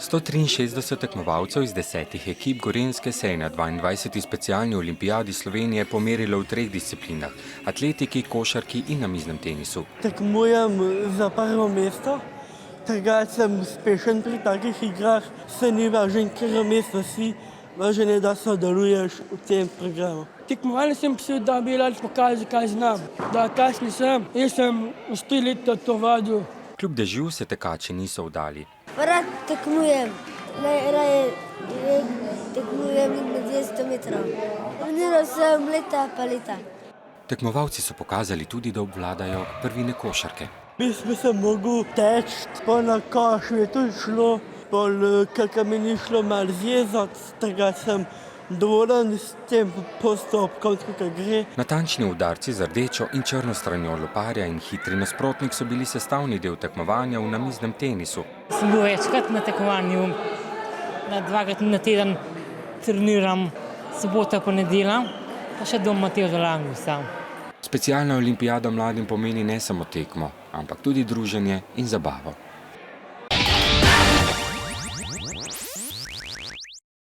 163 tekmovalcev iz 10 ekip Gorenjske se je na 22. specialni olimpijadi Slovenije pomerilo v 3 disciplinah: atletiki, košarki in namiznem tenisu. Tekmujem za prvo mesto, tega sem uspešen pri takih igrah, se ni važno, kjer mesto si, važno je, da sodeluješ v tem programu. Tekmovali sem se, da bi rad pokazal, kaj znam, da kakšni sem. Jaz sem 4 leta to vadil. Kljub dežju se tekači niso vdali. Rad tekmujem, najraje tekmujem na 200 metrov. Treniral sem leta pa leta. Tekmovalci so pokazali tudi, da obvladajo prvine košarke. Mislim, da sem mogel teči, pa na koš je tudi šlo, kakor mi ni šlo malo zjezati, tega sem dovoljen s tem postopkom, kako gre. Natančni udarci z rdečo in črno stranjo loparja in hitri nasprotnik so bili sestavni del tekmovanja v namiznem tenisu. Sem bil večkrat na tekmovanju, 2krat na teden treniram, sobota pa nedelja, pa še doma Matevža Langusa. Specialna olimpijada mladim pomeni ne samo tekmo, ampak tudi druženje in zabavo.